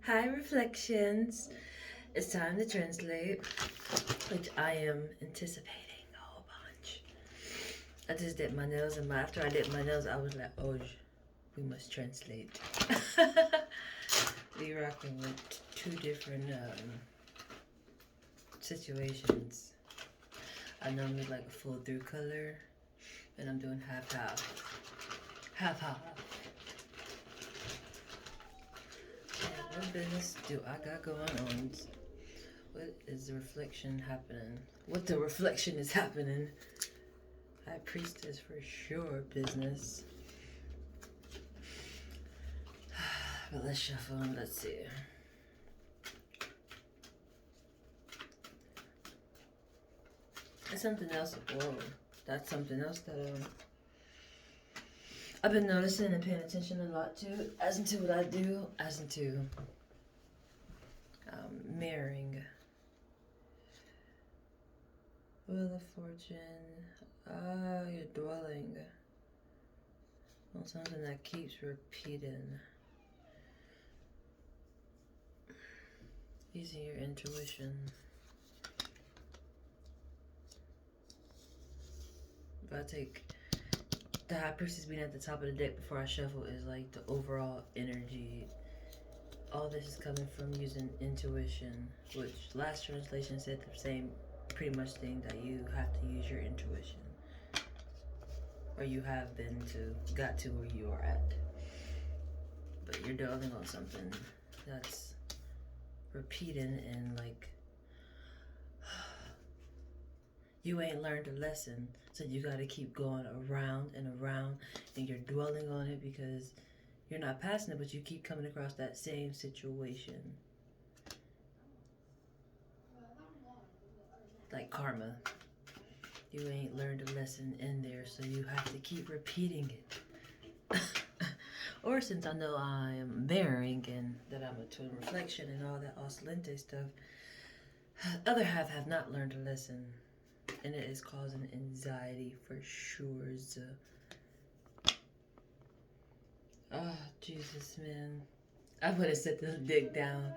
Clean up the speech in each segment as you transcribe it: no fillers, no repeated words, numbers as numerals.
Hi, Reflections. It's time to translate, which I am anticipating a whole bunch. I just did my nails, and after I did my nails, I was like, oh, we must translate. We rocking with two different situations. I normally like a full through color, and I'm doing half half. Half half. What business do I got going on? What is the reflection happening? What the reflection is happening? High Priestess for sure business. But let's shuffle and let's see. That's something else. Whoa, that's something else that I've been noticing and paying attention a lot to, as into what I do, as into mirroring. Wheel of Fortune. You're dwelling on something that keeps repeating. Using your intuition. If I take the High Priestess being at the top of the deck before I shuffle is like the overall energy. All this is coming from using intuition, which last translation said the same pretty much thing, that you have to use your intuition. Or you have got to where you are at. But you're dwelling on something that's repeating and like you ain't learned a lesson, so you got to keep going around and around, and you're dwelling on it because you're not passing it, but you keep coming across that same situation. Like karma. You ain't learned a lesson in there, so you have to keep repeating it. Or since I know I am bearing and that I'm a twin reflection and all that oscillante stuff, other half have not learned a lesson, and it is causing anxiety for sure. Oh, Jesus, man. I would have set the dick down.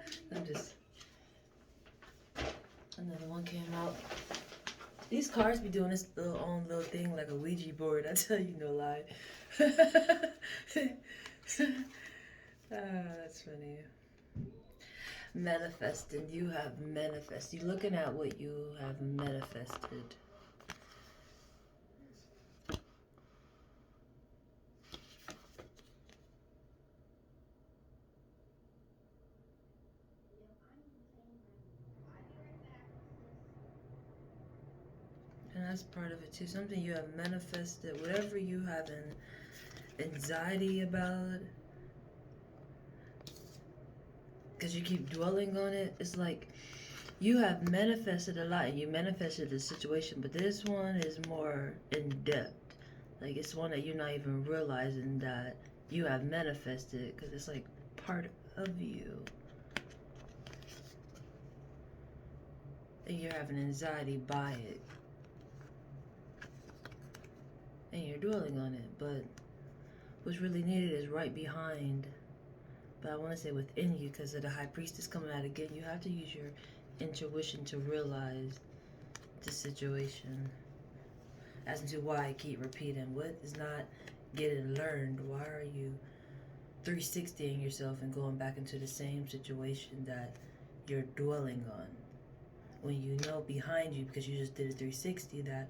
Another one came out. These cards be doing this own little thing like a Ouija board. I tell you, no lie. That's funny. Manifesting. You have manifested. You're looking at what you have manifested. And that's part of it too. Something you have manifested. Whatever you have anxiety about, because you keep dwelling on it, it's like you have manifested a lot and you manifested the situation, but this one is more in depth. Like it's one that you're not even realizing that you have manifested, because it's like part of you. And you're having anxiety by it. And you're dwelling on it, but what's really needed is right behind. But I want to say within you, because of the High Priestess coming out again, you have to use your intuition to realize the situation. As into why I keep repeating. What is not getting learned? Why are you 360ing yourself and going back into the same situation that you're dwelling on? When you know behind you, because you just did a 360, that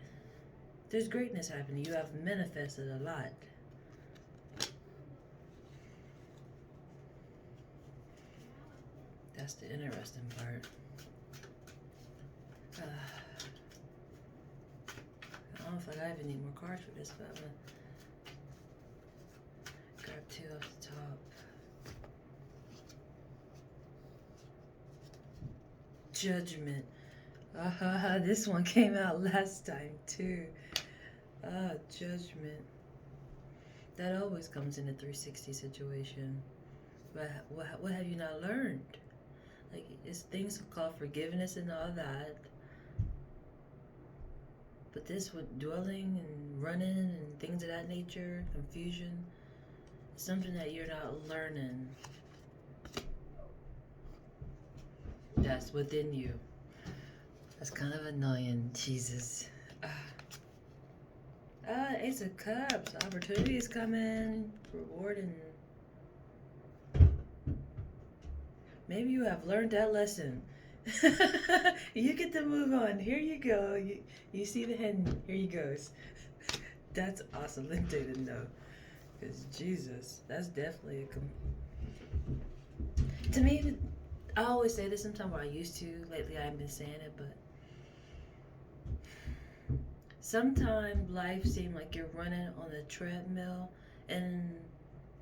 there's greatness happening. You have manifested a lot. That's the interesting part. I don't know if I even need more cards for this, but I'm gonna grab two off the top. Judgment. This one came out last time too. Judgment. That always comes in a 360 situation. But what have you not learned? Like, it's things called forgiveness and all that. But this with dwelling and running and things of that nature, confusion, something that you're not learning. past within you. That's kind of annoying. Jesus. Ace of Cups. Opportunities coming. Rewarding. Maybe you have learned that lesson. You get to move on. Here you go. You see the hen. Here he goes. That's awesome. Linda didn't know. Because Jesus, that's definitely to me, I always say this sometimes, or I used to. Lately I haven't been saying it, but sometimes life seems like you're running on a treadmill, and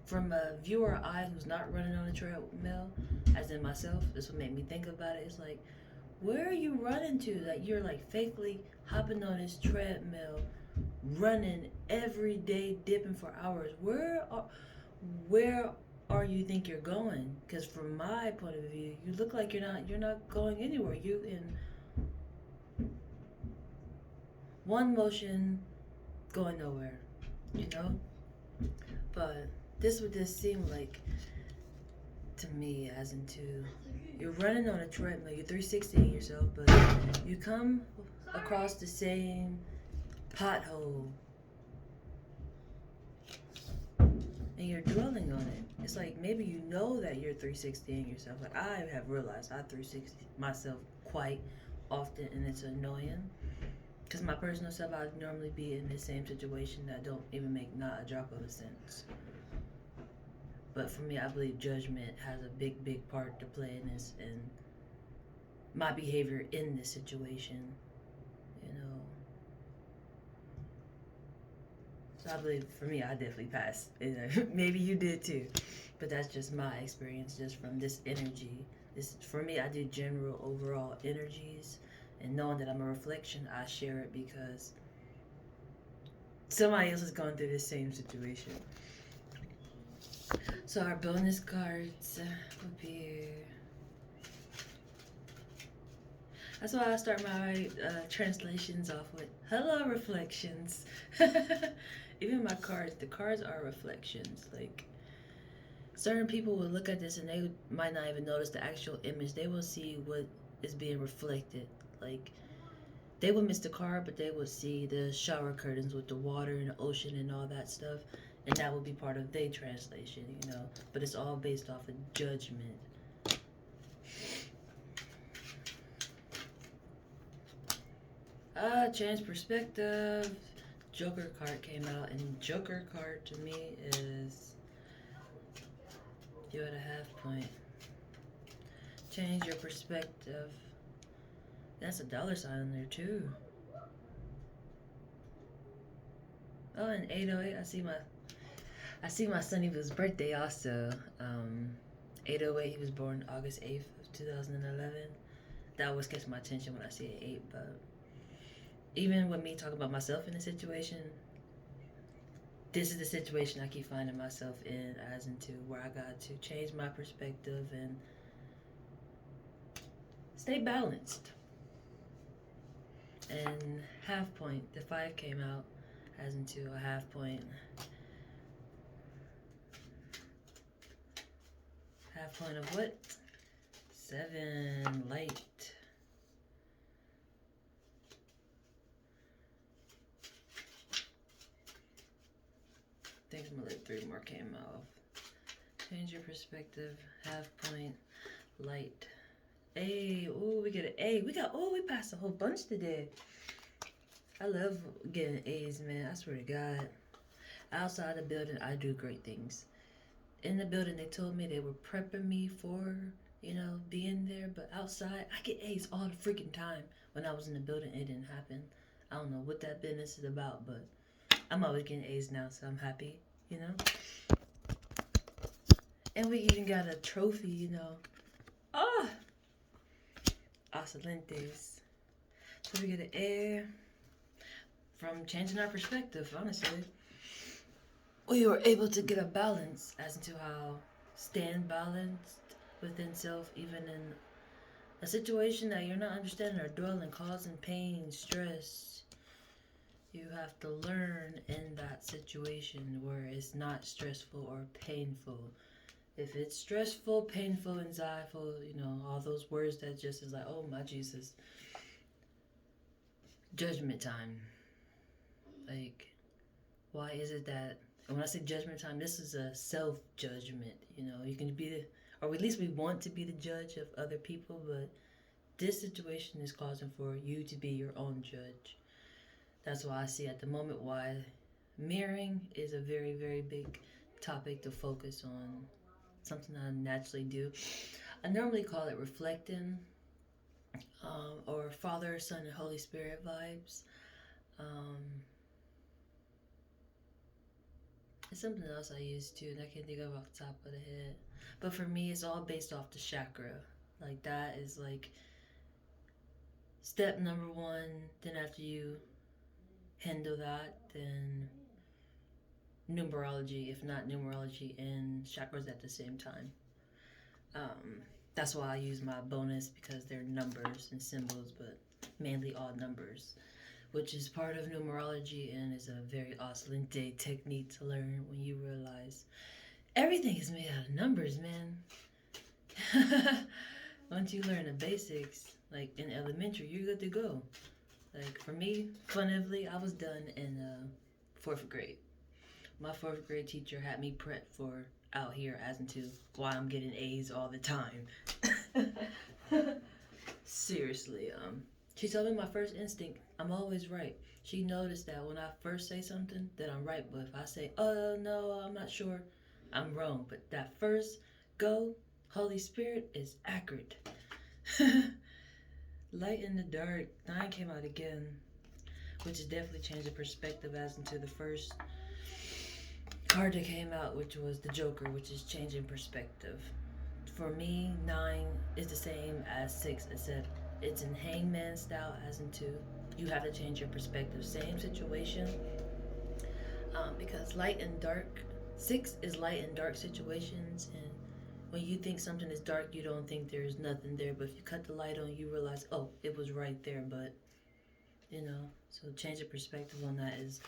from a viewer eye who's not running on a treadmill, as in myself, this would make me think about it. It's like, where are you running to? That you're like faithfully hopping on this treadmill, running every day, dipping for hours. Where are you think you're going? Because from my point of view, you look like you're not going anywhere. You in one motion, going nowhere. You know. But this would just seem like to me as into you're running on a treadmill. You're 360 yourself, but you come across the same pothole and you're dwelling on it. It's like maybe you know that you're 360ing yourself. Like I have realized I 360 myself quite often, and it's annoying because my personal self, I'd normally be in the same situation that don't even make not a drop of a sense. But for me, I believe judgment has a big part to play in this, and my behavior in this situation, you know. So I believe for me, I definitely passed. Maybe you did too, but that's just my experience, just from this energy. This for me, I do general overall energies, and knowing that I'm a reflection, I share it because somebody else is going through the same situation. So our bonus cards will be. That's why I start my translations off with "Hello, reflections." Even my cards, the cards are reflections. Like certain people will look at this and they might not even notice the actual image. They will see what is being reflected. Like they will miss the card, but they will see the shower curtains with the water and the ocean and all that stuff. And that will be part of their translation, you know. But it's all based off of judgment. Change perspective. Joker card came out, and Joker card to me is you're at a half point. Change your perspective. That's a dollar sign in there too. Oh, and 808. I see my son, it was birthday also. 808, he was born August 8th of 2011. That always catch my attention when I see an 8, but even with me talking about myself in the situation, this is the situation I keep finding myself in, as into where I got to change my perspective and stay balanced. And half point, the 5 came out as into a half point. Half point of what? 7, light. I think I'm gonna let 3 more came off. Change your perspective, half point, light. A, oh, we get an A. We passed a whole bunch today. I love getting A's, man. I swear to God. Outside the building, I do great things. In the building, they told me they were prepping me for, you know, being there. But outside, I get A's all the freaking time. When I was in the building, it didn't happen. I don't know what that business is about, but I'm always getting A's now, so I'm happy, you know. And we even got a trophy, you know. Oh! Excelentes. So we get an A from changing our perspective, honestly. We were able to get a balance as to how stand balanced within self, even in a situation that you're not understanding or dwelling, causing pain, stress. You have to learn in that situation where it's not stressful or painful. If it's stressful, painful, anxietyful, all those words that just is like, oh my Jesus, judgment time. Like, why is it that when I say judgment time, this is a self judgment. You can be the, or at least we want to be the judge of other people, but this situation is causing for you to be your own judge. That's why I see at the moment why mirroring is a very, very big topic to focus on. Something I naturally do. I normally call it reflecting, or Father, Son, and Holy Spirit vibes. Um, it's something else I use too, and I can't think of off the top of the head. But for me, it's all based off the chakra. Like, that is like step number one. Then after you handle that, then numerology, if not numerology and chakras at the same time. Um, that's why I use my bonus, because they're numbers and symbols, but mainly all numbers, which is part of numerology and is a very excelente technique to learn when you realize everything is made out of numbers, man. Once you learn the basics, like in elementary, you're good to go. Like for me, funnily, I was done in fourth grade. My fourth grade teacher had me prep for out here as into why I'm getting A's all the time. Seriously, she told me my first instinct, I'm always right. She noticed that when I first say something, that I'm right, but if I say, oh no, I'm not sure, I'm wrong. But that first go, Holy Spirit, is accurate. Light in the Dark 9 came out again, which has definitely changed the perspective as into the first card that came out, which was the Joker, which is changing perspective. For me, 9 is the same as 6, except it's in hangman style, as into you have to change your perspective. Same situation, because light and dark, 6 is light and dark situations, and when you think something is dark, you don't think there's nothing there, but if you cut the light on, you realize, oh, it was right there. But so change of perspective on that is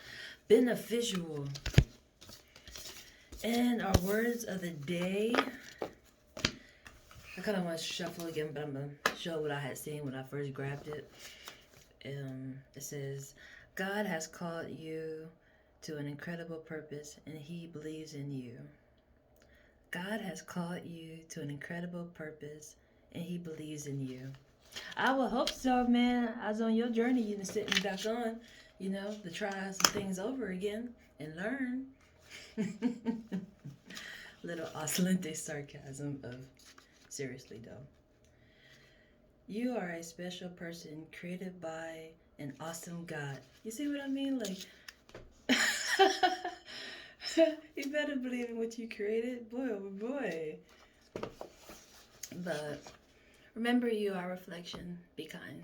beneficial. And our words of the day, I kind of want to shuffle again, but I'm going to show what I had seen when I first grabbed it. It says, God has called you to an incredible purpose, and He believes in you. God has called you to an incredible purpose, and He believes in you. I would hope so, man. I was on your journey, sitting back on, to try some things over again and learn. Little excelente sarcasm of, seriously though. You are a special person created by an awesome God. You see what I mean? Like, you better believe in what you created. Boy, oh boy. But remember, you are a reflection. Be kind.